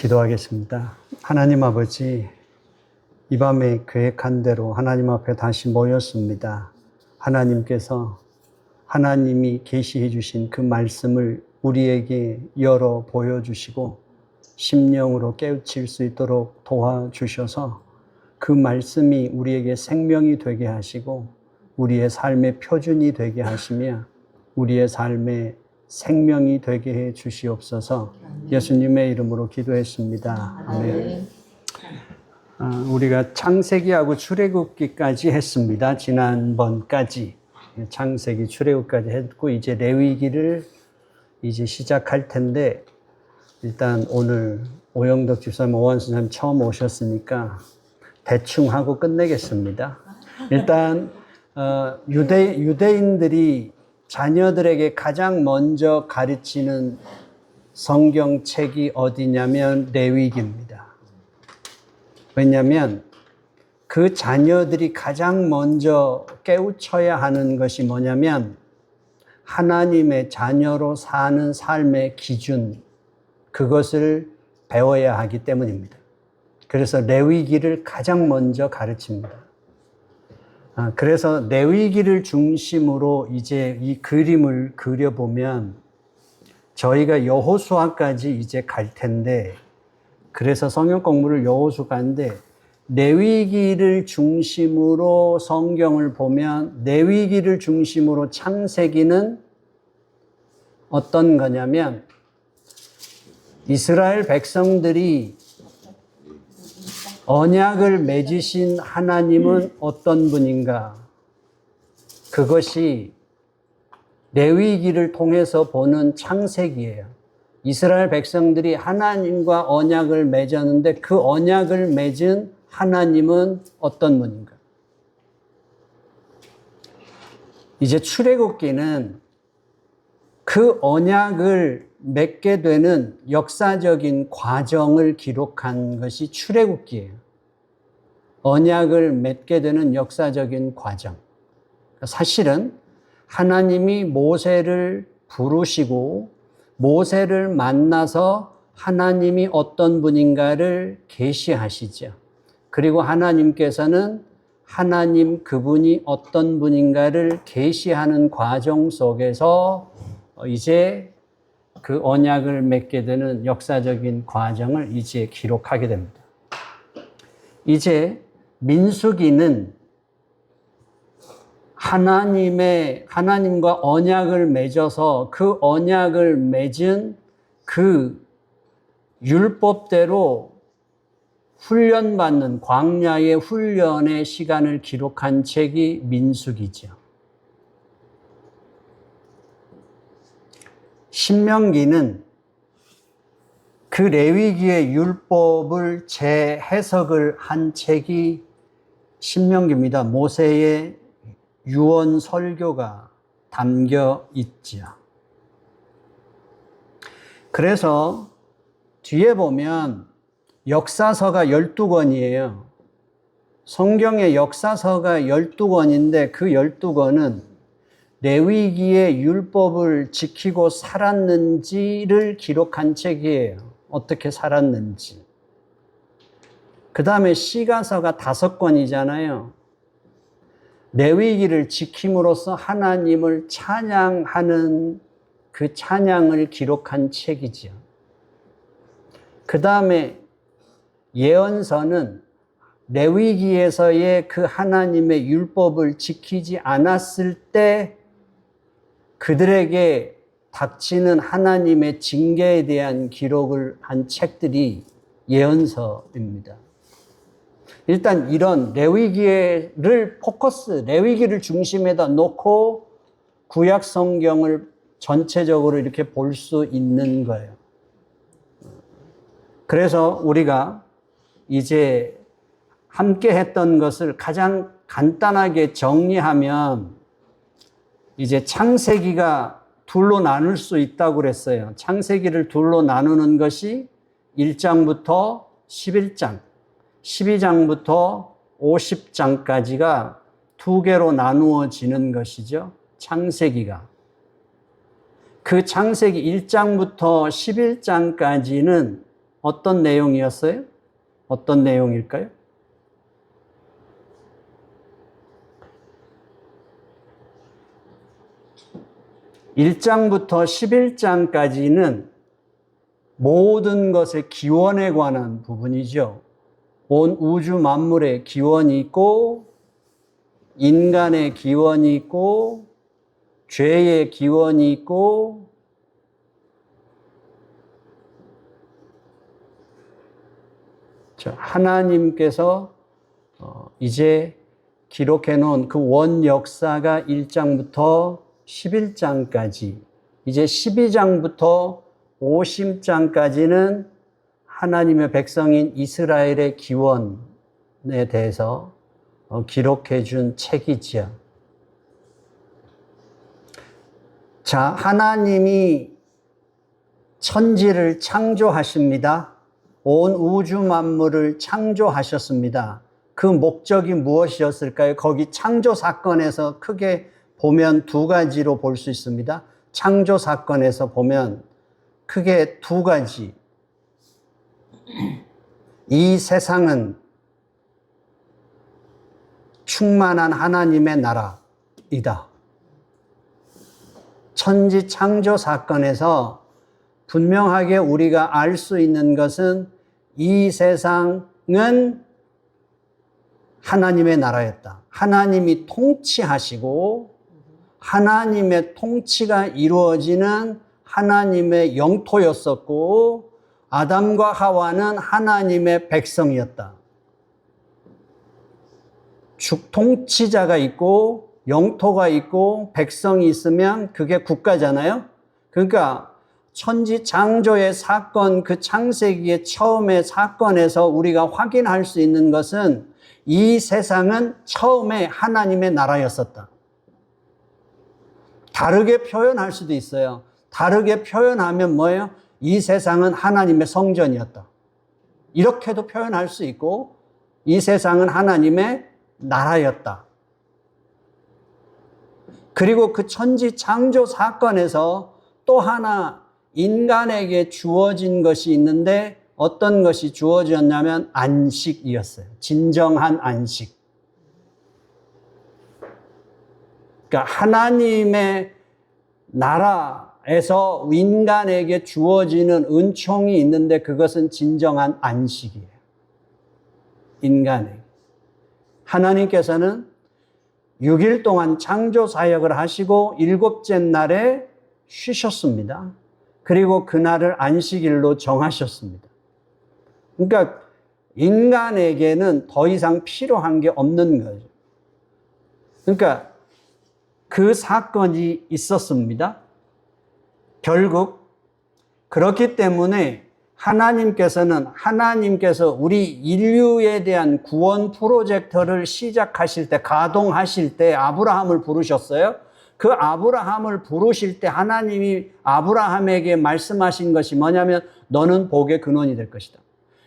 기도하겠습니다. 하나님 아버지, 이 밤에 계획한 대로 하나님 앞에 다시 모였습니다. 하나님께서 하나님이 계시해 주신 그 말씀을 우리에게 열어 보여주시고 심령으로 깨우칠 수 있도록 도와주셔서 그 말씀이 우리에게 생명이 되게 하시고 우리의 삶의 표준이 되게 하시며 우리의 삶의 생명이 되게 해 주시옵소서. 예수님의 이름으로 기도했습니다. 아멘. 우리가 창세기하고 출애굽기까지 했습니다. 지난번까지 창세기, 출애굽까지 했고 이제 레위기를 이제 시작할 텐데 일단 오늘 오영덕 집사님, 오한수 선생님 처음 오셨으니까 대충 하고 끝내겠습니다. 일단 유대인들이 자녀들에게 가장 먼저 가르치는 성경책이 어디냐면 레위기입니다. 왜냐하면 그 자녀들이 가장 먼저 깨우쳐야 하는 것이 뭐냐면 하나님의 자녀로 사는 삶의 기준, 그것을 배워야 하기 때문입니다. 그래서 레위기를 가장 먼저 가르칩니다. 그래서 레위기를 중심으로 이제 이 그림을 그려보면 저희가 여호수아까지 이제 갈 텐데, 그래서 성경 공부를 여호수아인데 레위기를 중심으로 성경을 보면 레위기를 중심으로 창세기는 어떤 거냐면 이스라엘 백성들이 언약을 맺으신 하나님은 어떤 분인가? 그것이 레위기를 통해서 보는 창세기예요. 이스라엘 백성들이 하나님과 언약을 맺었는데 그 언약을 맺은 하나님은 어떤 분인가? 이제 출애굽기는 그 언약을 맺게 되는 역사적인 과정을 기록한 것이 출애굽기예요. 언약을 맺게 되는 역사적인 과정. 사실은 하나님이 모세를 부르시고 모세를 만나서 하나님이 어떤 분인가를 계시하시죠. 그리고 하나님께서는 하나님 그분이 어떤 분인가를 계시하는 과정 속에서 이제 그 언약을 맺게 되는 역사적인 과정을 이제 기록하게 됩니다. 이제 민수기는 하나님과 언약을 맺어서 그 언약을 맺은 그 율법대로 훈련받는 광야의 훈련의 시간을 기록한 책이 민수기죠. 신명기는 그 레위기의 율법을 재해석을 한 책이 신명기입니다. 모세의 유언 설교가 담겨 있지요. 그래서 뒤에 보면 역사서가 12권이에요. 성경의 역사서가 12권인데 그 12권은 레위기의 율법을 지키고 살았는지를 기록한 책이에요. 어떻게 살았는지. 그 다음에 시가서가 5권이잖아요. 레위기를 지킴으로써 하나님을 찬양하는 그 찬양을 기록한 책이죠. 그 다음에 예언서는 레위기에서의 그 하나님의 율법을 지키지 않았을 때 그들에게 닥치는 하나님의 징계에 대한 기록을 한 책들이 예언서입니다. 일단 이런 레위기를 레위기를 중심에다 놓고 구약 성경을 전체적으로 이렇게 볼 수 있는 거예요. 그래서 우리가 이제 함께 했던 것을 가장 간단하게 정리하면 이제 창세기가 둘로 나눌 수 있다고 그랬어요. 창세기를 둘로 나누는 것이 1장부터 11장, 12장부터 50장까지가 두 개로 나누어지는 것이죠. 창세기가. 그 창세기 1장부터 11장까지는 어떤 내용이었어요? 어떤 내용일까요? (1장부터) (11장까지는) 모든 것의 기원에 관한 부분이죠. 온 우주 만물의 기원이 있고, 인간의 기원이 있고, 죄의 기원이 있고, 하나님께서 이제 기록해 놓은 그 원 역사가 1장부터 11장까지, 이제 12장부터 50장까지는 하나님의 백성인 이스라엘의 기원에 대해서 기록해 준 책이지요. 자, 하나님이 천지를 창조하십니다. 온 우주 만물을 창조하셨습니다. 그 목적이 무엇이었을까요? 거기 창조 사건에서 크게 보면 두 가지로 볼 수 있습니다. 창조 사건에서 보면 크게 두 가지. 이 세상은 충만한 하나님의 나라이다. 천지 창조 사건에서 분명하게 우리가 알 수 있는 것은 이 세상은 하나님의 나라였다. 하나님이 통치하시고 하나님의 통치가 이루어지는 하나님의 영토였었고 아담과 하와는 하나님의 백성이었다. 통치자가 있고 영토가 있고 백성이 있으면 그게 국가잖아요. 그러니까 천지 창조의 사건, 그 창세기의 처음의 사건에서 우리가 확인할 수 있는 것은 이 세상은 처음에 하나님의 나라였었다. 다르게 표현할 수도 있어요. 다르게 표현하면 뭐예요? 이 세상은 하나님의 성전이었다. 이렇게도 표현할 수 있고 이 세상은 하나님의 나라였다. 그리고 그 천지 창조 사건에서 또 하나 인간에게 주어진 것이 있는데 어떤 것이 주어졌냐면 안식이었어요. 진정한 안식. 그러니까 하나님의 나라에서 인간에게 주어지는 은총이 있는데 그것은 진정한 안식이에요. 인간에게. 하나님께서는 6일 동안 창조 사역을 하시고 7째 날에 쉬셨습니다. 그리고 그날을 안식일로 정하셨습니다. 그러니까 인간에게는 더 이상 필요한 게 없는 거죠. 그러니까 그 사건이 있었습니다. 결국 그렇기 때문에 하나님께서 우리 인류에 대한 구원 프로젝트를 시작하실 때, 가동하실 때 아브라함을 부르셨어요. 그 아브라함을 부르실 때 하나님이 아브라함에게 말씀하신 것이 뭐냐면 너는 복의 근원이 될 것이다.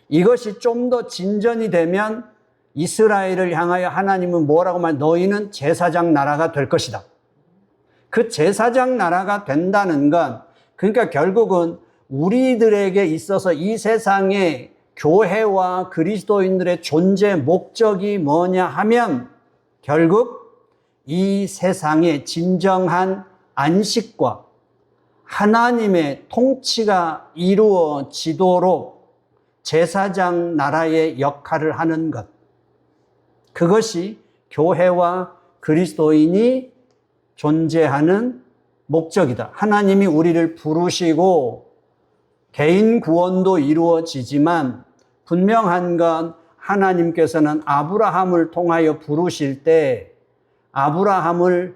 이것이 좀 더 진전이 되면 이스라엘을 향하여 하나님은 뭐라고 너희는 제사장 나라가 될 것이다. 그 제사장 나라가 된다는 건 그러니까 결국은 우리들에게 있어서 이 세상의 교회와 그리스도인들의 존재 목적이 뭐냐 하면 결국 이 세상의 진정한 안식과 하나님의 통치가 이루어지도록 제사장 나라의 역할을 하는 것. 그것이 교회와 그리스도인이 존재하는 목적이다. 하나님이 우리를 부르시고 개인 구원도 이루어지지만 분명한 건 하나님께서는 아브라함을 통하여 부르실 때 아브라함에게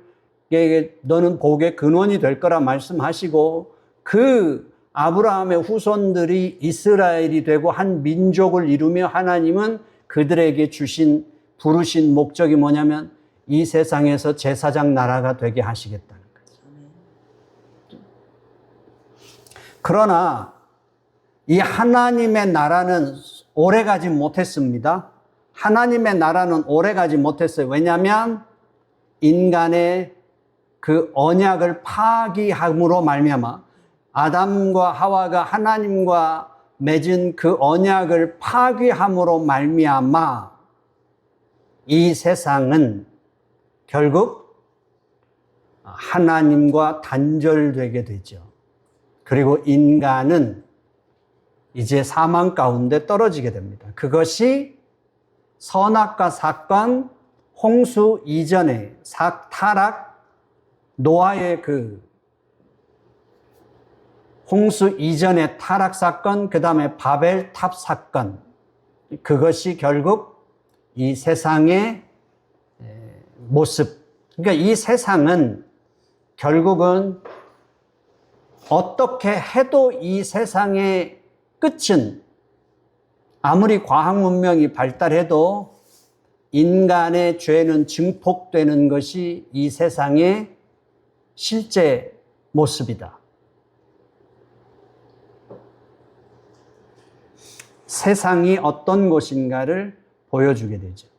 너는 복의 근원이 될 거라 말씀하시고 그 아브라함의 후손들이 이스라엘이 되고 한 민족을 이루며 하나님은 그들에게 부르신 목적이 뭐냐면 이 세상에서 제사장 나라가 되게 하시겠다는 거죠. 그러나 이 하나님의 나라는 오래가지 못했습니다. 하나님의 나라는 오래가지 못했어요. 왜냐하면 인간의 그 언약을 파기함으로 말미암아 아담과 하와가 하나님과 맺은 그 언약을 파괴함으로 말미암아 이 세상은 결국 하나님과 단절되게 되죠. 그리고 인간은 이제 사망 가운데 떨어지게 됩니다. 그것이 선악과 사건, 홍수 이전의 타락, 노아의 그 홍수 이전의 타락 사건, 그 다음에 바벨 탑 사건, 그것이 결국 이 세상의 모습. 그러니까 이 세상은 결국은 어떻게 해도 이 세상의 끝은 아무리 과학 문명이 발달해도 인간의 죄는 증폭되는 것이 이 세상의 실제 모습이다. 세상이 어떤 곳인가를 보여주게 되죠.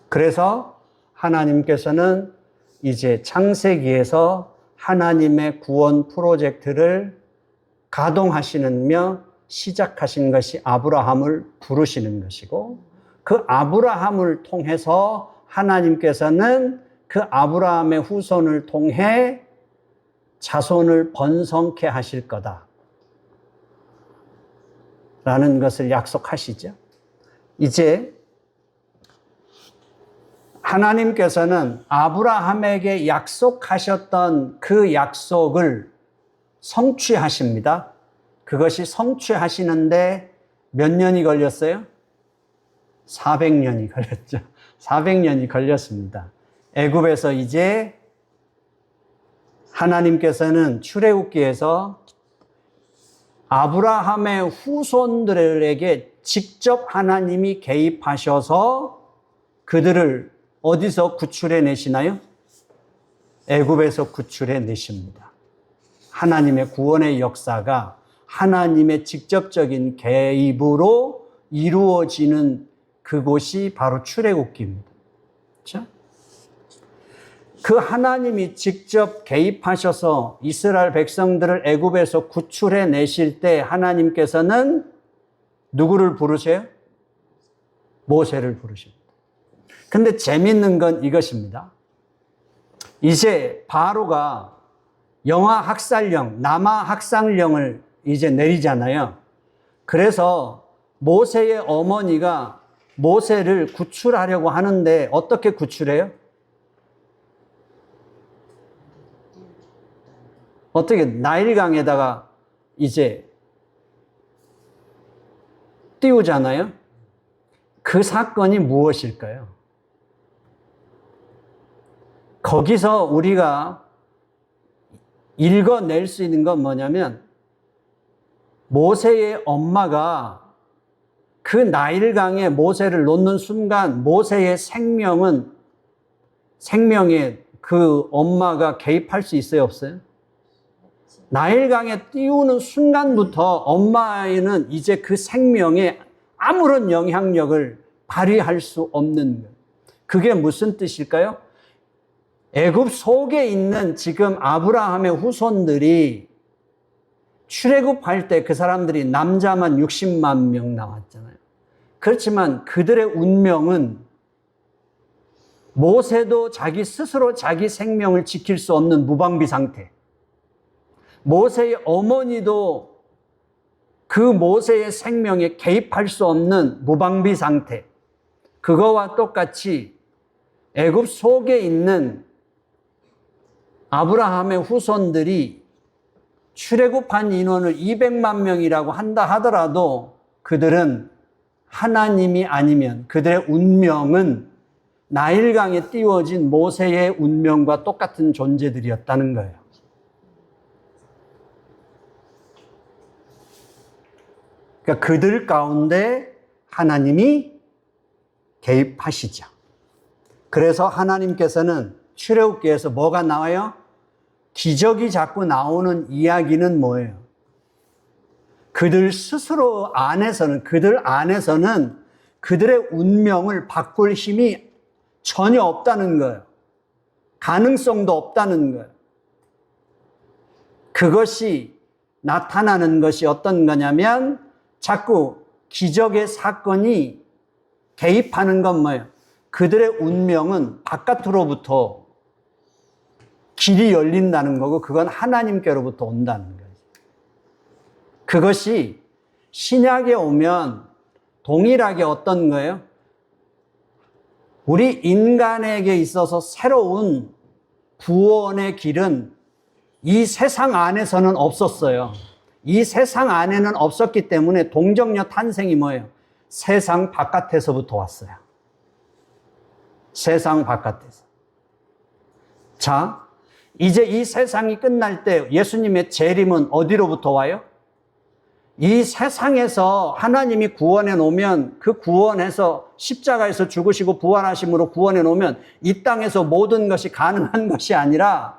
그래서 하나님께서는 이제 창세기에서 하나님의 구원 프로젝트를 가동하시느며 시작하신 것이 아브라함을 부르시는 것이고, 그 아브라함을 통해서 하나님께서는 그 아브라함의 후손을 통해 자손을 번성케 하실 거다 라는 것을 약속하시죠. 이제 하나님께서는 아브라함에게 약속하셨던 그 약속을 성취하십니다. 그것이 성취하시는데 몇 년이 걸렸어요? 400년이 걸렸죠. 400년이 걸렸습니다. 애굽에서 이제 하나님께서는 출애굽기에서 아브라함의 후손들에게 직접 하나님이 개입하셔서 그들을 어디서 구출해 내시나요? 애굽에서 구출해 내십니다. 하나님의 구원의 역사가 하나님의 직접적인 개입으로 이루어지는 그곳이 바로 출애굽기입니다. 그렇죠? 그 하나님이 직접 개입하셔서 이스라엘 백성들을 애굽에서 구출해 내실 때 하나님께서는 누구를 부르세요? 모세를 부르십니다. 근데 재밌는 건 이것입니다. 이제 바로가 영아 학살령, 남아 학살령을 이제 내리잖아요. 그래서 모세의 어머니가 모세를 구출하려고 하는데 어떻게 구출해요? 어떻게 나일강에다가 이제 띄우잖아요. 그 사건이 무엇일까요? 거기서 우리가 읽어낼 수 있는 건 뭐냐면 모세의 엄마가 그 나일강에 모세를 놓는 순간 모세의 생명에 그 엄마가 개입할 수 있어요, 없어요? 나일강에 띄우는 순간부터 엄마는 이제 그 생명에 아무런 영향력을 발휘할 수 없는 거예요. 그게 무슨 뜻일까요? 애굽 속에 있는 지금 아브라함의 후손들이 출애굽할 때 그 사람들이 남자만 60만 명 나왔잖아요. 그렇지만 그들의 운명은 모세도 자기 스스로 자기 생명을 지킬 수 없는 무방비 상태. 모세의 어머니도 그 모세의 생명에 개입할 수 없는 무방비 상태. 그거와 똑같이 애굽 속에 있는 아브라함의 후손들이 출애굽한 인원을 200만 명이라고 한다 하더라도 그들은 하나님이 아니면 그들의 운명은 나일강에 띄워진 모세의 운명과 똑같은 존재들이었다는 거예요. 그러니까 그들 가운데 하나님이 개입하시죠. 그래서 하나님께서는 출애굽기에서 뭐가 나와요? 기적이 자꾸 나오는 이야기는 뭐예요? 그들 스스로 안에서는, 그들 안에서는 그들의 운명을 바꿀 힘이 전혀 없다는 거예요. 가능성도 없다는 거예요. 그것이 나타나는 것이 어떤 거냐면 자꾸 기적의 사건이 개입하는 건 뭐예요? 그들의 운명은 바깥으로부터 길이 열린다는 거고 그건 하나님께로부터 온다는 거예요. 그것이 신약에 오면 동일하게 어떤 거예요? 우리 인간에게 있어서 새로운 구원의 길은 이 세상 안에서는 없었어요. 이 세상 안에는 없었기 때문에 동정녀 탄생이 뭐예요? 세상 바깥에서부터 왔어요. 세상 바깥에서. 자, 이제 이 세상이 끝날 때 예수님의 재림은 어디로부터 와요? 이 세상에서 하나님이 구원해 놓으면 그 구원해서 십자가에서 죽으시고 부활하심으로 구원해 놓으면 이 땅에서 모든 것이 가능한 것이 아니라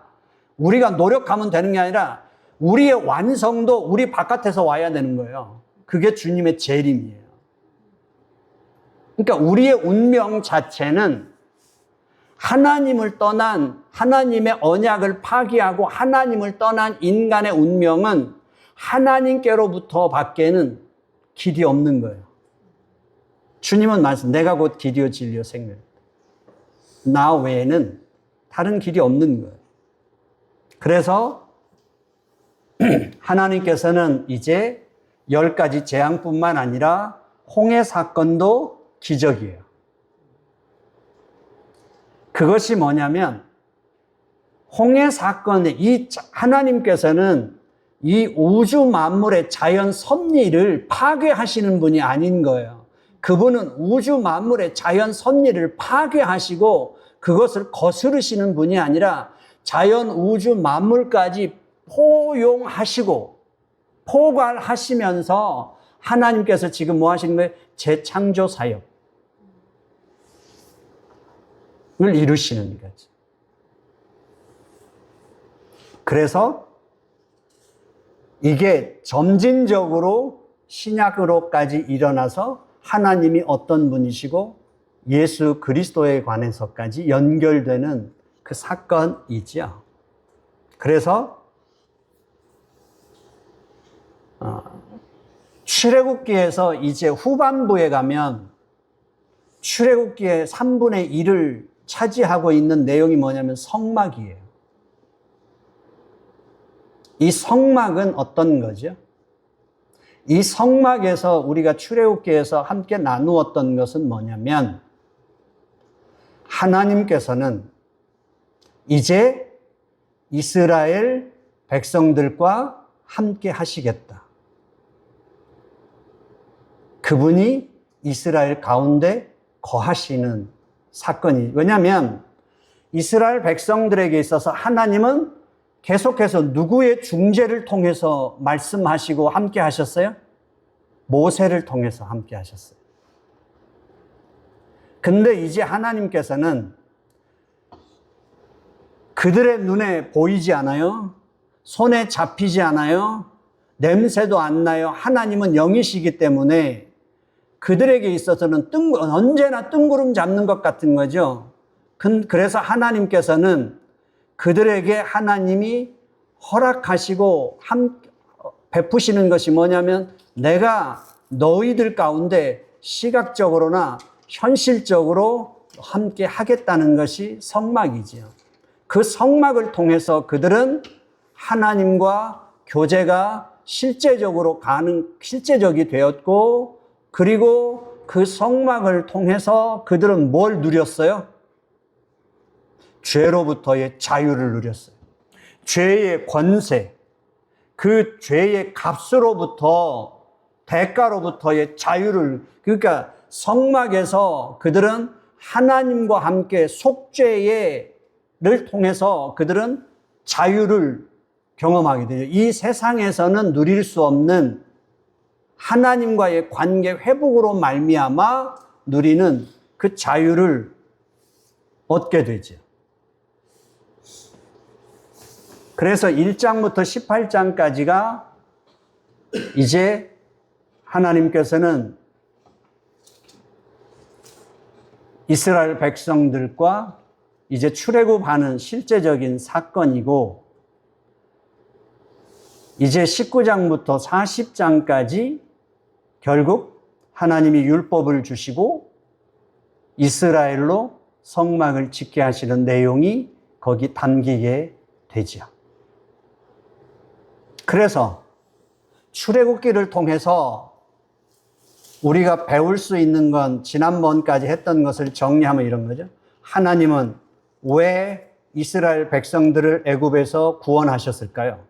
우리가 노력하면 되는 게 아니라 우리의 완성도 우리 바깥에서 와야 되는 거예요. 그게 주님의 재림이에요. 그러니까 우리의 운명 자체는 하나님을 떠난 하나님의 언약을 파기하고 하나님을 떠난 인간의 운명은 하나님께로부터 밖에는 길이 없는 거예요. 주님은 말씀, 내가 곧 길이요 진리요 생명이다. 나 외에는 다른 길이 없는 거예요. 그래서 하나님께서는 이제 10가지 재앙뿐만 아니라 홍해 사건도 기적이에요. 그것이 뭐냐면 홍해 사건에 이 하나님께서는 이 우주 만물의 자연 섭리를 파괴하시는 분이 아닌 거예요. 그분은 우주 만물의 자연 섭리를 파괴하시고 그것을 거스르시는 분이 아니라 자연 우주 만물까지 포용하시고 포괄하시면서 하나님께서 지금 뭐 하시는 거예요? 재창조 사역을 이루시는 거죠. 그래서 이게 점진적으로 신약으로까지 일어나서 하나님이 어떤 분이시고 예수 그리스도에 관해서까지 연결되는 그 사건이죠. 그래서 출애굽기에서 이제 후반부에 가면 출애굽기의 3분의 1을 차지하고 있는 내용이 뭐냐면 성막이에요. 이 성막은 어떤 거죠? 이 성막에서 우리가 출애굽기에서 함께 나누었던 것은 뭐냐면 하나님께서는 이제 이스라엘 백성들과 함께 하시겠다. 그분이 이스라엘 가운데 거하시는 사건이. 왜냐하면 이스라엘 백성들에게 있어서 하나님은 계속해서 누구의 중재를 통해서 말씀하시고 함께 하셨어요? 모세를 통해서 함께 하셨어요. 근데 이제 하나님께서는 그들의 눈에 보이지 않아요. 손에 잡히지 않아요. 냄새도 안 나요. 하나님은 영이시기 때문에 그들에게 있어서는 언제나 뜬구름 잡는 것 같은 거죠. 그래서 하나님께서는 그들에게 하나님이 허락하시고 베푸시는 것이 뭐냐면 내가 너희들 가운데 시각적으로나 현실적으로 함께 하겠다는 것이 성막이지요. 그 성막을 통해서 그들은 하나님과 교제가 실제적이 되었고, 그리고 그 성막을 통해서 그들은 뭘 누렸어요? 죄로부터의 자유를 누렸어요. 죄의 권세, 그 죄의 값으로부터, 대가로부터의 자유를, 그러니까 성막에서 그들은 하나님과 함께 속죄를 통해서 그들은 자유를 경험하게 돼요. 이 세상에서는 누릴 수 없는 하나님과의 관계 회복으로 말미암아 누리는 그 자유를 얻게 되죠. 그래서 1장부터 18장까지가 이제 하나님께서는 이스라엘 백성들과 이제 출애굽하는 실제적인 사건이고, 이제 19장부터 40장까지 결국 하나님이 율법을 주시고 이스라엘로 성막을 짓게 하시는 내용이 거기 담기게 되죠. 그래서 출애굽기를 통해서 우리가 배울 수 있는 건 지난번까지 했던 것을 정리하면 이런 거죠. 하나님은 왜 이스라엘 백성들을 애굽에서 구원하셨을까요?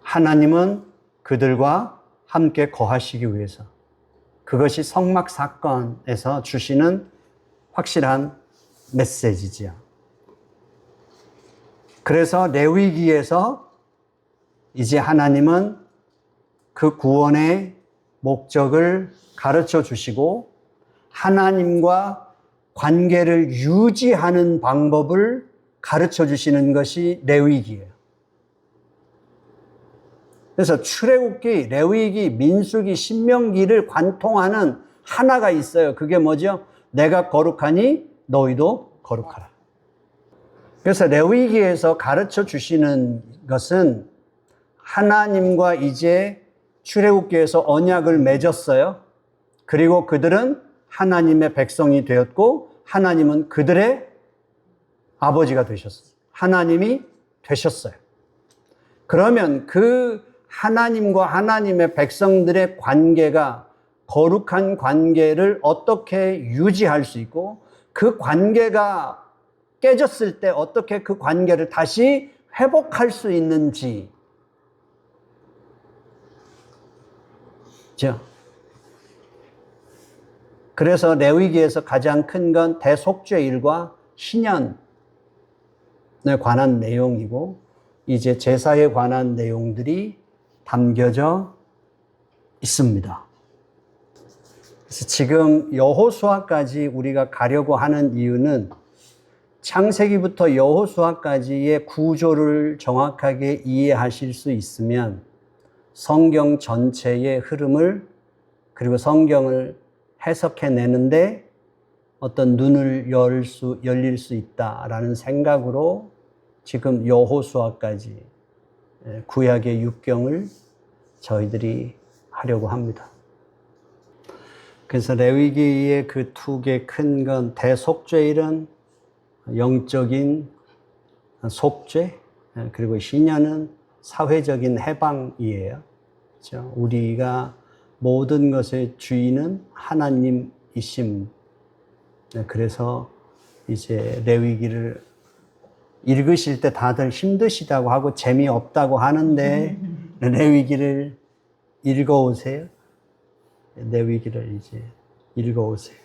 하나님은 그들과 함께 거하시기 위해서. 그것이 성막 사건에서 주시는 확실한 메시지지요. 그래서 레위기에서 이제 하나님은 그 구원의 목적을 가르쳐 주시고 하나님과 관계를 유지하는 방법을 가르쳐 주시는 것이 레위기예요. 그래서 출애굽기, 레위기, 민수기, 신명기를 관통하는 하나가 있어요. 그게 뭐죠? 내가 거룩하니 너희도 거룩하라. 그래서 레위기에서 가르쳐 주시는 것은 하나님과 이제 출애굽기에서 언약을 맺었어요. 그리고 그들은 하나님의 백성이 되었고 하나님은 그들의 아버지가 되셨어요. 하나님이 되셨어요. 그러면 그 하나님과 하나님의 백성들의 관계가 거룩한 관계를 어떻게 유지할 수 있고 그 관계가 깨졌을 때 어떻게 그 관계를 다시 회복할 수 있는지. 그래서 레위기에서 가장 큰 건 대속죄일과 희년에 관한 내용이고 이제 제사에 관한 내용들이 담겨져 있습니다. 그래서 지금 여호수아까지 우리가 가려고 하는 이유는 창세기부터 여호수아까지의 구조를 정확하게 이해하실 수 있으면 성경 전체의 흐름을 그리고 성경을 해석해내는데 어떤 눈을 열릴 수 있다라는 생각으로 지금 여호수아까지 구약의 육경을 저희들이 하려고 합니다. 그래서 레위기의 그 두 개 큰 건 대속죄일은 영적인 속죄, 그리고 희년은 사회적인 해방이에요. 그렇죠? 우리가 모든 것의 주인은 하나님이심. 그래서 이제 레위기를 읽으실 때 다들 힘드시다고 하고 재미없다고 하는데 레위기를 읽어오세요. 레위기를 이제 읽어오세요.